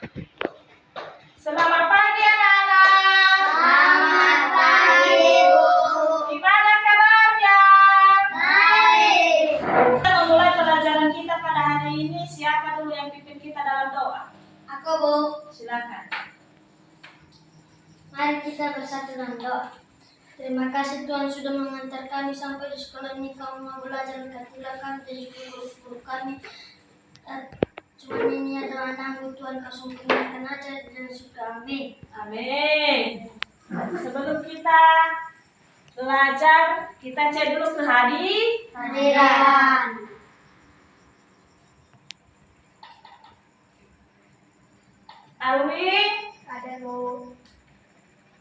Selamat pagi anak-anak. Selamat pagi, Bu. Gimana kabarnya? Baik. Kita memulai pelajaran kita pada hari ini. Siapa dulu yang pimpin kita dalam doa? Aku, Bu. Silakan. Mari kita bersatu dalam doa. Terima kasih Tuhan sudah mengantar kami sampai di sekolah ini. Kami mau belajar, katilah kami dari guru-guru kami. Cuma ini adalah nama Tuhan, kau sempurnakan aja dan suka. Amin. Amin. Sebelum kita belajar, kita cek dulu Kehadiran. Alwi, Ada, Bu.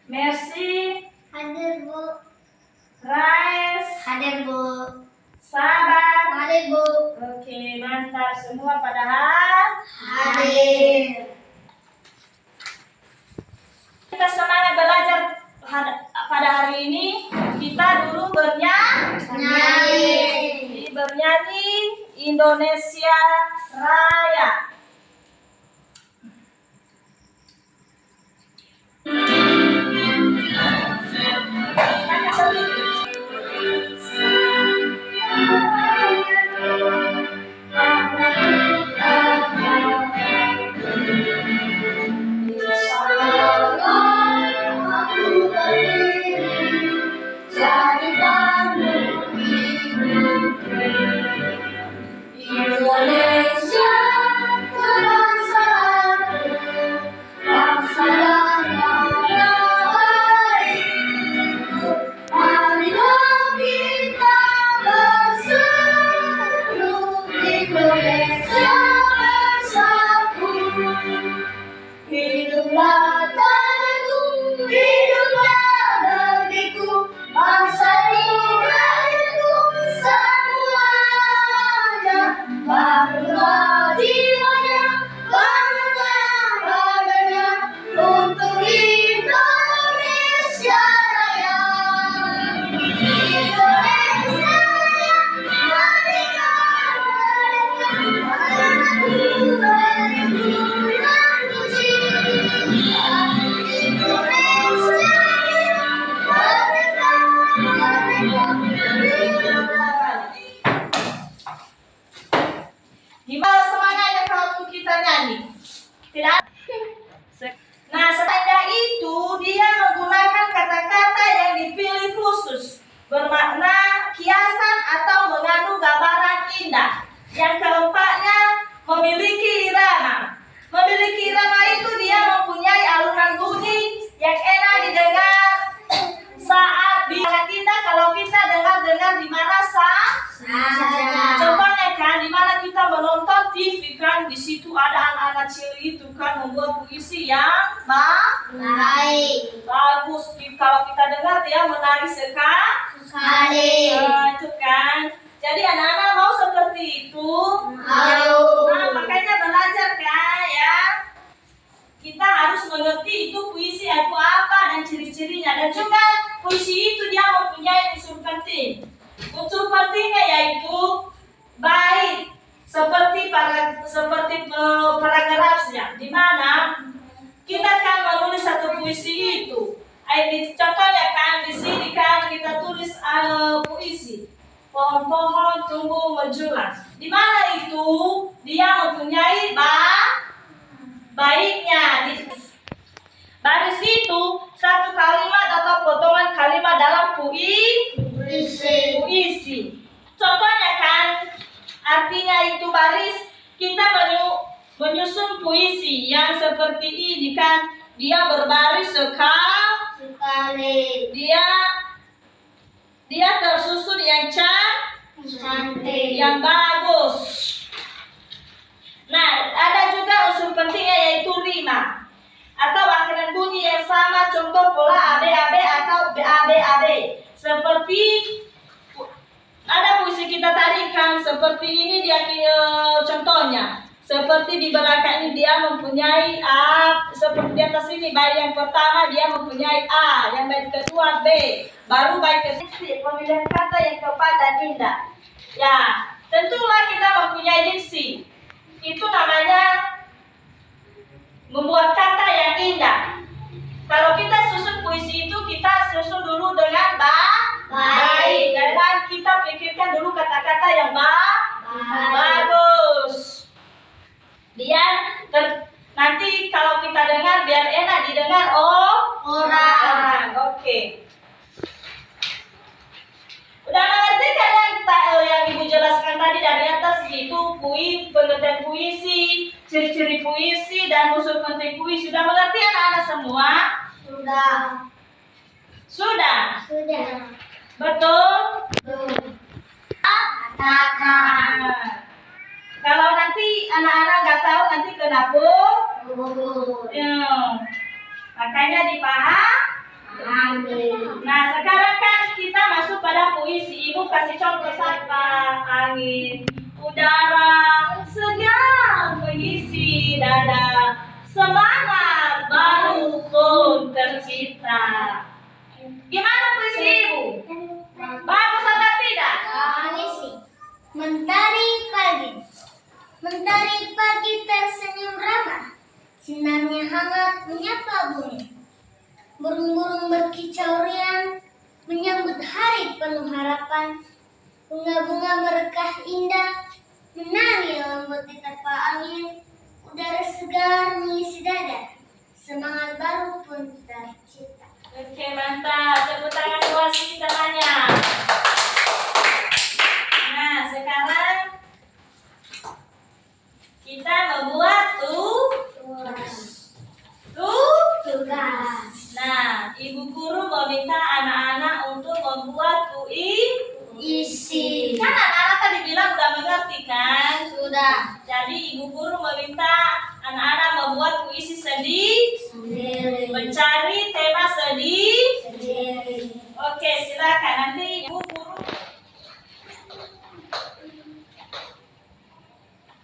Mercy, Hadir, Bu. Rais, Hadir, Bu. Sabar. Hadir, Bu. Oke, mantap semua padahal. Hadir. Kita semangat belajar pada hari ini. Kita dulu bernyanyi Indonesia Raya. Indonesia kebangsaan, bangsa dan negara airku. Marilah kita bersatu, Indonesia bersatu. Hiduplah tanahku, hiduplah negeriku, bangsaku, rakyatku semuanya. Bangga jiwanya, bangga badannya untuk Indonesia Raya. Indonesia Raya, merdeka, Gimana semangatnya kalau kita nyanyi? Tidak? Nah, setelah itu dia menggunakan kata-kata yang dipilih khusus, bermakna kiasan atau mengandung gambaran indah. Yang keempatnya memiliki irama. Memiliki irama itu dia mempunyai alunan bunyi yang enak didengar saat sangat indah kalau kita dengar di mana saja. Contohnya kan, di mana kita menonton TV kan, di situ ada anak-anak cilik itu kan membuat puisi yang Baik. bagus. Kalau kita dengar dia menarik sekali. Itu kan. Jadi anak-anak mau seperti itu. Mau. Nah, makanya belajar kan ya. Kita harus mengerti itu puisi itu apa dan ciri-cirinya. Dan juga puisi itu dia mempunyai unsur penting. Unsur pentingnya yaitu baik seperti paragrafnya, di mana kita kan menulis satu puisi itu. Contohnya kan di sini kan kita tulis puisi pohon-pohon tumbuh menjulang. Di mana itu dia mempunyai baiknya. Dari situ satu kalimat atau potongan kalimat dalam puisi. Contohnya kan, artinya itu baris kita menyusun puisi yang seperti ini kan, dia berbaris sekali. Dia tersusun yang Cantik. yang bagus. Nah, ada juga unsur pentingnya yaitu rima atau akhiran bunyi yang sama. Contoh pola ABAB atau BABAB. Seperti ada puisi kita tadi kan, seperti ini dia contohnya. Seperti di belakang ini dia mempunyai A, seperti di atas ini bait yang pertama dia mempunyai A, yang bait kedua B, baru bait ketiga pemilihan kata yang tepat dan indah. Ya, tentulah kita mempunyai diksi. Itu namanya membuat kata yang indah. Kalau kita susun puisi itu, kita susun dulu dengan baik. Dan kita pikirkan dulu kata-kata yang bagus. Biar nanti kalau kita dengar, biar enak didengar orang. Oke. Udah mengerti kan yang Ibu jelaskan tadi dari atas itu pengertian puisi, ciri-ciri puisi, dan unsur penting puisi. Sudah mengerti anak-anak semua? Sudah. Betul? Kalau nanti anak-anak nggak tahu nanti kenapa? Makanya dipahami. Nah, sekarang kan kita masuk pada puisi. Ibu kasih contoh apa? Angin, udara, segar mengisi dada, semangat baru pun tercipta. Gimana puisi Ibu? Bagus atau tidak? Mentari pagi tersenyum ramah, sinarnya hangat menyapa bumi. Burung-burung berkicau riang, menyambut hari penuh harapan. Bunga-bunga merekah indah, menari lembut di terpa angin. Udara segar mengisi dada, semangat baru pun tercipta. Oke, mantap. Tepuk tangan buat semuanya. Nah, sekarang kita membuat tugas. Nah, Ibu Guru meminta anak-anak untuk membuat Isi. Kan anak-anak tadi bilang udah mengerti kan? Sudah. Jadi Ibu Guru meminta anak-anak membuat puisi Sendiri. mencari tema Sendiri. Oke, silakan nanti Ibu Guru.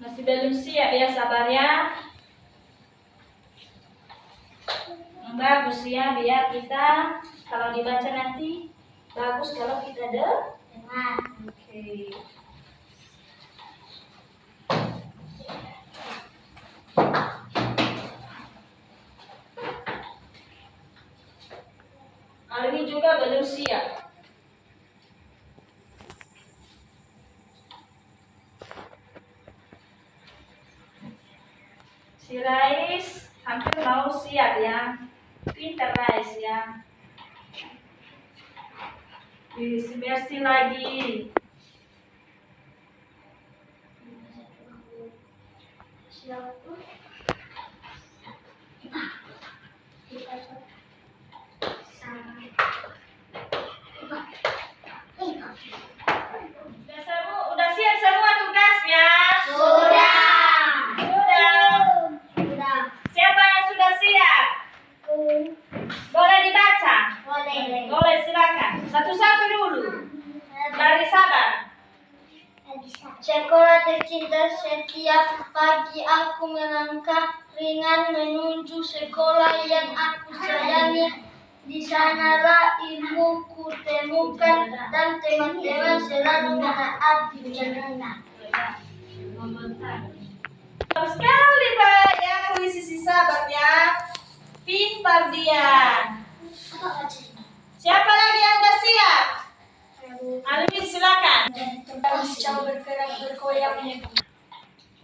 Masih belum siap ya, sabar ya. Bagus ya, biar kita kalau dibaca nanti bagus kalau kita dengar. Oke. Hal ini juga belum siap. Si Rais hampir mau siap ya. Pintar Rais ya. Si Mercy lagi. Udah siap semua tugasnya? Sudah. Siapa yang sudah siap? Boleh dibaca? Boleh, silakan. Satu-satu dulu. Dari Sabar. Sekolah tercinta, setiap pagi aku melangkah ringan menuju sekolah yang aku sayangi. Di sanalah ilmuku temukan dan teman-teman selalu menaati janjinya. Bagus sekali Pak ya, puisi si Sabar ya. Pintar dia. Siapa lagi yang udah siap? Alwi, silakan. Jauh bergerak bergoyang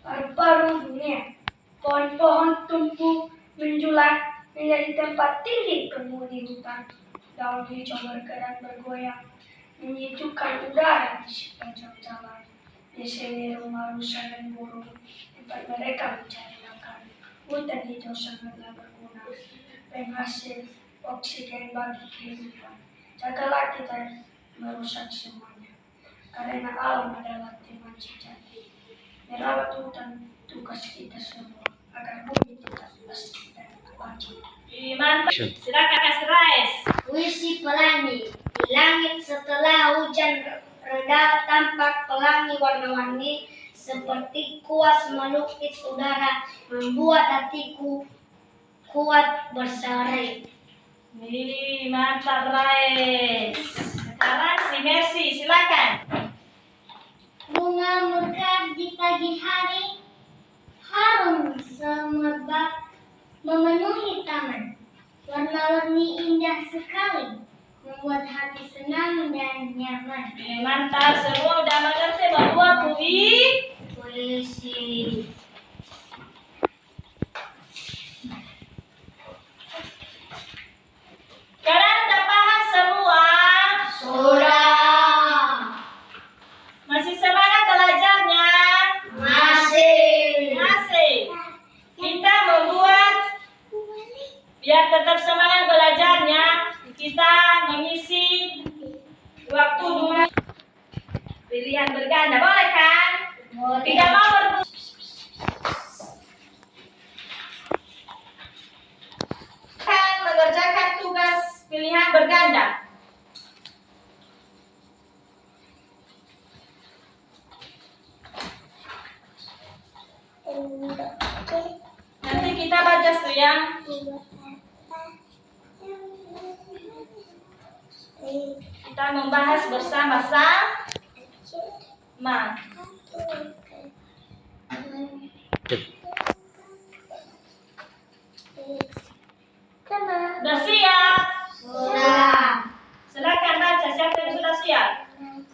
paru-paru dunia. Pohon-pohon tumbuh menjulang menjadi tempat tinggi penghuni hutan. Daun hijau bergerak bergoyang menyejukkan udara di sepanjang jalan. Di sini rumah rusa dan burung, tempat mereka mencari makan. Hutan hijau sangatlah berguna, penghasil oksigen bagi kehidupan. Jagalah kita merusak semuanya, karena alam adalah teman sejati. Merawat hutan tugas kita semua, agar bumi tetap lestari dan abadi. Mantap. Silakan Kak Rais. Puisi pelangi. Di langit setelah hujan reda tampak pelangi warna-warni seperti kuas melukis udara, membuat hatiku kuat berseri. Mantap Rais. Sekarang si Mercy, silakan. Bunga mekar di pagi hari, harum semerbak memenuhi taman. Warna-warni indah sekali, membuat hati senang dan nyaman. Mantap, semua udah mengerti bahwa Puisi. Sekarang udah paham semua? Sudah. Masih semangat belajarnya? Masih. Masih. Kita membuat biar tetap semangat belajarnya. Kita mengisi waktu dengan pilihan berganda, boleh kan? Tidak mau mengerjakan tugas pilihan berganda. Nanti kita baca tuh yang kita membahas bersama-sama. Sudah siap? Sudah. Silakan baca, siapa yang sudah siap?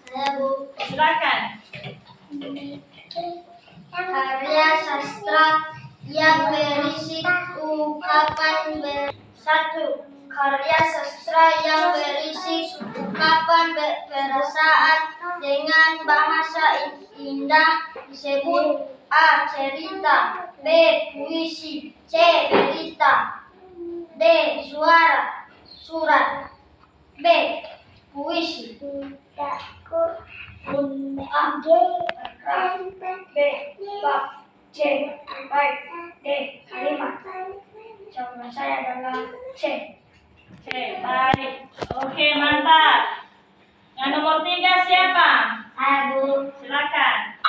Saya, Bu. Silakan. Karya sastra yang berisi ungkapan satu. Karya sastra yang berisi ungkapan perasaan dengan bahasa indah disebut A. Cerita, B. Puisi, C. berita, D. Surat, B. Puisi. B. Bab, C. Bait, D. Kalimat. Jawaban saya adalah C. Oke, baik. Oke, mantap. Yang nomor 3 siapa? Saya, Bu. Silakan.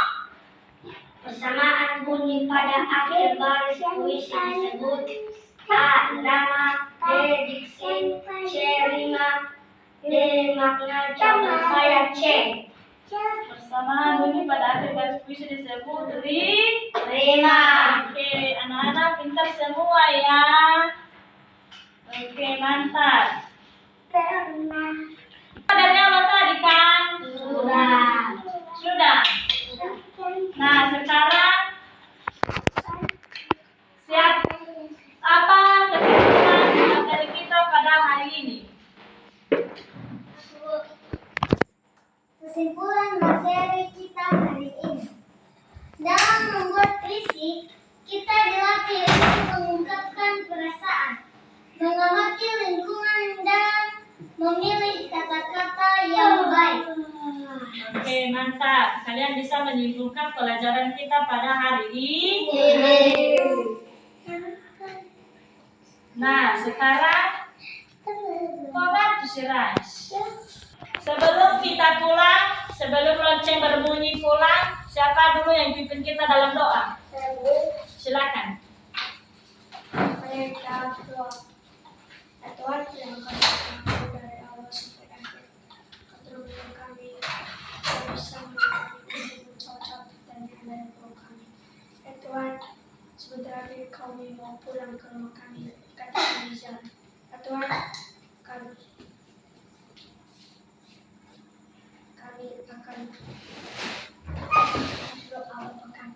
Persamaan bunyi pada akhir baris puisi disebut A. Irama, B. Diksi, C. Rima, D. Makna. Jawaban saya C. Persamaan bunyi pada akhir baris puisi disebut Rima. Oke, anak-anak pintar semua ya. Oke, mantap. Ada nyawa tadi kan? Sudah. Sudah. Nah, sekarang siap apa kesimpulan materi kita pada hari ini? Kesimpulan materi kita hari ini. Dalam membuat puisi, kita dilatih untuk mengungkapkan perasaan, mengamati lingkungan, dan memilih kata-kata yang baik. Oke, mantap. Kalian bisa menyimpulkan pelajaran kita pada hari ini. Nah, sekarang sebelum kita pulang, sebelum lonceng berbunyi pulang, siapa dulu yang pimpin kita dalam doa? Silakan. Tuhan, terima kasih dari awal sampai akhir. Keturunan kami bisa mengalami cocok dan yang dari kami. Tuhan, sebentar lagi kami mau pulang ke rumah kami. Katakan di jalan. Tuhan, kami akan berdoa pekan.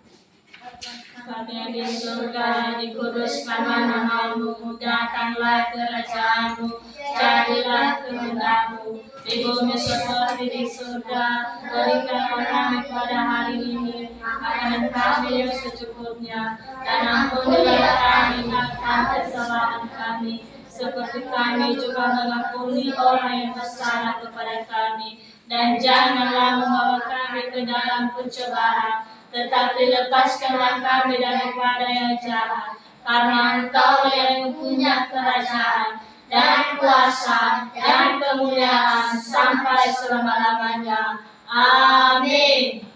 Kami yang di surga, dikuduskanlah namamu, datanglah kerajaanmu, jadilah kehendakmu di bumi seperti di surga. Berikanlah kami pada hari ini makanan kami yang secukupnya, dan ampunilah kami akan kesalahan kami, seperti kami juga mengampuni orang yang bersalah kepada kami. Dan janganlah membawa kami ke dalam pencobaan, tetapi lepaskanlah kami daripada yang jahat. Karena Engkau yang punya kerajaan dan kuasa dan kemuliaan sampai selama-lamanya. Amin.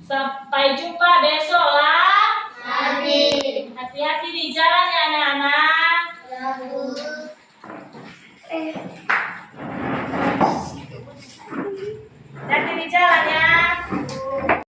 Sampai jumpa besok lah. Amin. Hati-hati di jalan ya anak-anak.